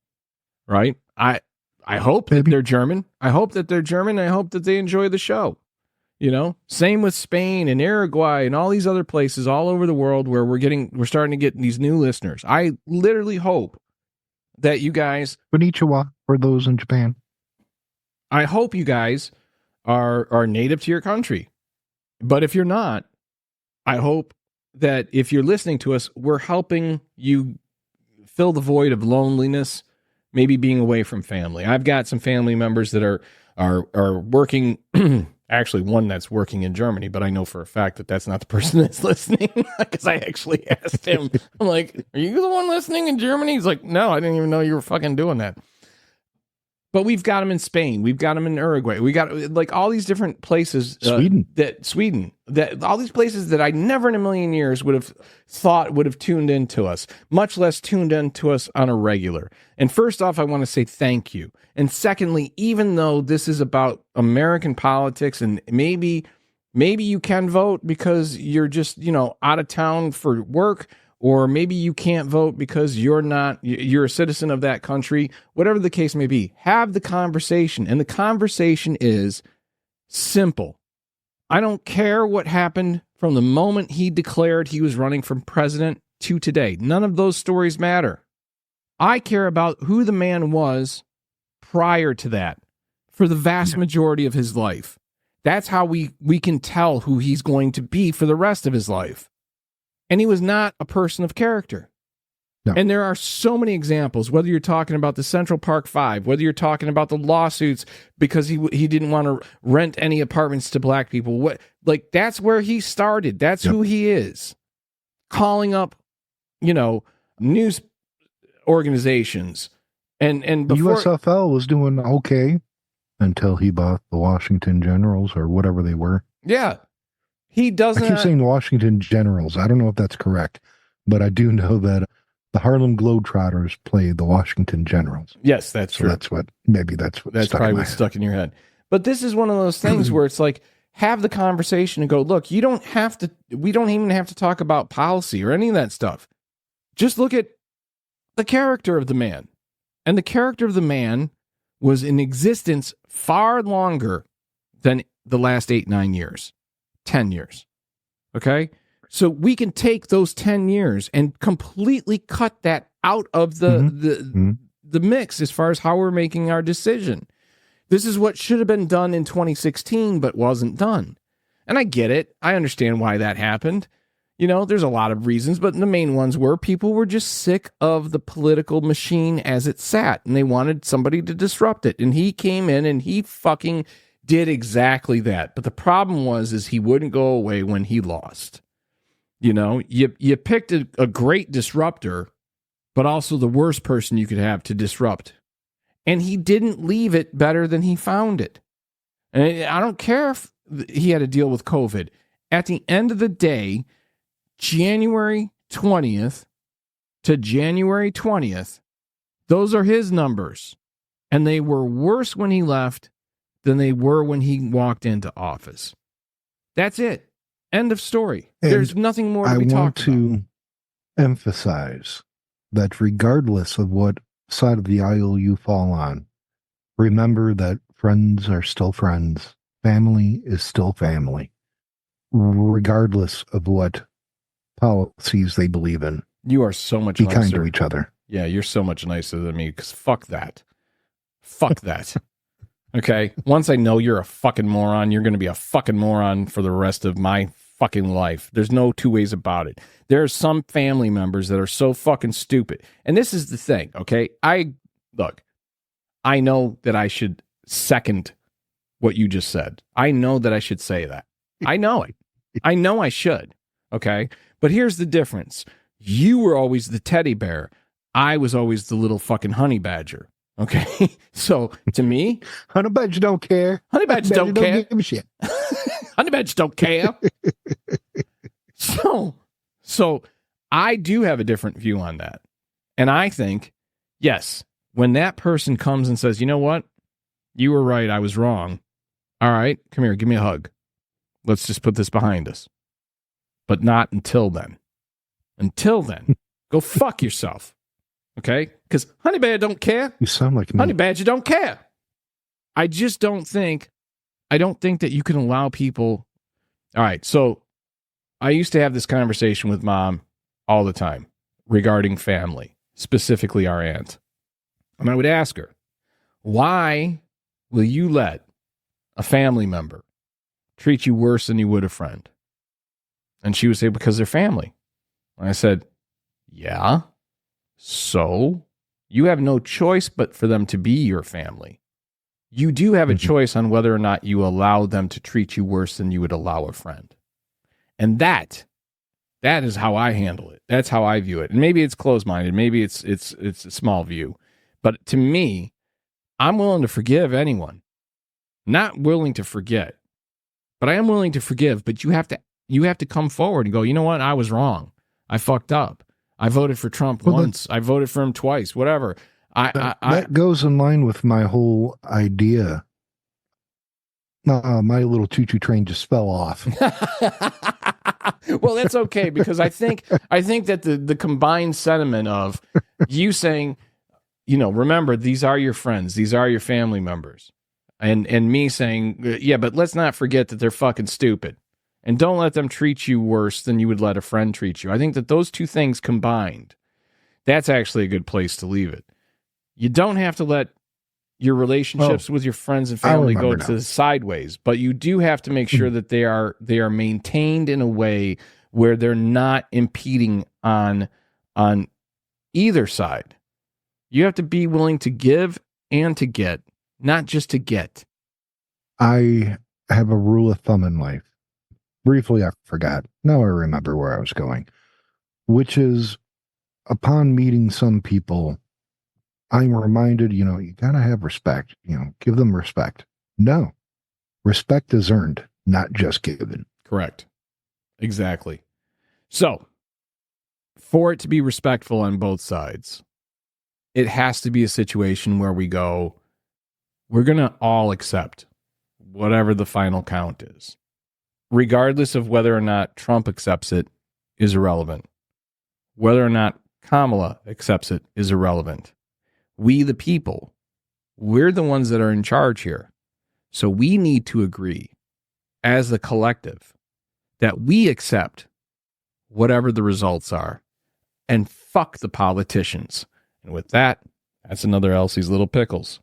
right? I hope that they're German. I hope that they're German. I hope that they enjoy the show. Same with Spain and Uruguay and all these other places all over the world where we're starting to get these new listeners. I literally hope that you guys, Konnichiwa for those in Japan. I hope you guys are native to your country. But if you're not, I hope that if you're listening to us, we're helping you fill the void of loneliness, maybe being away from family. I've got some family members that are working. Actually, one that's working in Germany, but I know for a fact that that's not the person that's listening, because I actually asked him. I'm like, "Are you the one listening in Germany?" He's like, "No, I didn't even know you were fucking doing that." But we've got them in Spain. We've got them in Uruguay. We got like all these different places. Sweden. All these places that I never in a million years would have thought would have tuned into us, much less tuned into us on a regular. And first off, I want to say thank you. And secondly, even though this is about American politics, and maybe you can vote because you're just, out of town for work, or maybe you can't vote because you're a citizen of that country, whatever the case may be, have the conversation. And the conversation is simple. I don't care what happened from the moment he declared he was running for president to today. None of those stories matter. I care about who the man was prior to that for the vast majority of his life. That's how we can tell who he's going to be for the rest of his life. And he was not a person of character. No. And there are so many examples, whether you're talking about the Central Park Five, whether you're talking about the lawsuits because he didn't want to rent any apartments to black people. That's where he started. That's who he is. Calling up, news organizations. And before, USFL was doing okay until he bought the Washington Generals or whatever they were. Yeah. He doesn't. I keep saying Washington Generals. I don't know if that's correct, but I do know that the Harlem Globetrotters played the Washington Generals. Yes, that's true. That's probably what's stuck in your head. But this is one of those things where it's like, have the conversation and go, look, we don't even have to talk about policy or any of that stuff. Just look at the character of the man. And the character of the man was in existence far longer than the last 8-9 years. 10 years. Okay? So we can take those 10 years and completely cut that out of the mix as far as how we're making our decision. This is what should have been done in 2016, but wasn't done. And I get it. I understand why that happened. There's a lot of reasons, but the main ones were people were just sick of the political machine as it sat, and they wanted somebody to disrupt it. And he came in and he fucking did exactly that. But the problem is he wouldn't go away when he lost. You picked a great disruptor, but also the worst person you could have to disrupt. And he didn't leave it better than he found it. And I don't care if he had to deal with COVID. At the end of the day, January 20th to January 20th, those are his numbers. And they were worse when he left than they were when he walked into office. That's it. End of story. And there's nothing more to be talked about. I want to emphasize that regardless of what side of the aisle you fall on, remember that friends are still friends. Family is still family, regardless of what policies they believe in. You are so much Be nicer. kind to each other. Yeah, you're so much nicer than me, because fuck that. Fuck that. Okay? Once I know you're a fucking moron, you're going to be a fucking moron for the rest of my fucking life. There's no two ways about it. There are some family members that are so fucking stupid. And this is the thing, okay? I know that I should second what you just said. I know that I should say that. I know it. I know I should, okay? But here's the difference. You were always the teddy bear. I was always the little fucking honey badger. Okay, so to me, honey badger don't care. Honey badger don't care. Give a shit. Honey badgers don't care. So I do have a different view on that, and I think, yes, when that person comes and says, "You know what, you were right, I was wrong. All right, come here, give me a hug. Let's just put this behind us." But not until then. Until then, go fuck yourself. Okay? Because honey badger don't care. You sound like me. Honey badger don't care. I just don't think that you can allow people. All right. So I used to have this conversation with Mom all the time regarding family, specifically our aunt. And I would ask her, why will you let a family member treat you worse than you would a friend? And she would say, because they're family. And I said, yeah. So you have no choice but for them to be your family. You do have a choice on whether or not you allow them to treat you worse than you would allow a friend. And that is how I handle it. That's how I view it. And maybe it's closed-minded. Maybe it's a small view. But to me, I'm willing to forgive anyone. Not willing to forget. But I am willing to forgive. But you have to come forward and go, you know what? I was wrong. I fucked up. I voted for Trump once. I voted for him twice. Whatever. That goes in line with my whole idea. My little choo-choo train just fell off. Well, that's okay, because I think that the combined sentiment of you saying, remember, these are your friends, these are your family members, and me saying, yeah, but let's not forget that they're fucking stupid. And don't let them treat you worse than you would let a friend treat you. I think that those two things combined, that's actually a good place to leave it. You don't have to let your relationships with your friends and family go to sideways, but you do have to make sure that they are maintained in a way where they're not impeding on either side. You have to be willing to give and to get, not just to get. I have a rule of thumb in life. Briefly, I forgot. Now I remember where I was going, which is upon meeting some people, I'm reminded, you got to have respect, give them respect. No, respect is earned, not just given. Correct. Exactly. So for it to be respectful on both sides, it has to be a situation where we go, we're going to all accept whatever the final count is. Regardless of whether or not Trump accepts it is irrelevant. Whether or not Kamala accepts it is irrelevant. We, the people, we're the ones that are in charge here. So we need to agree as the collective that we accept whatever the results are, and fuck the politicians. And with that, that's another Elsie's Little Pickles.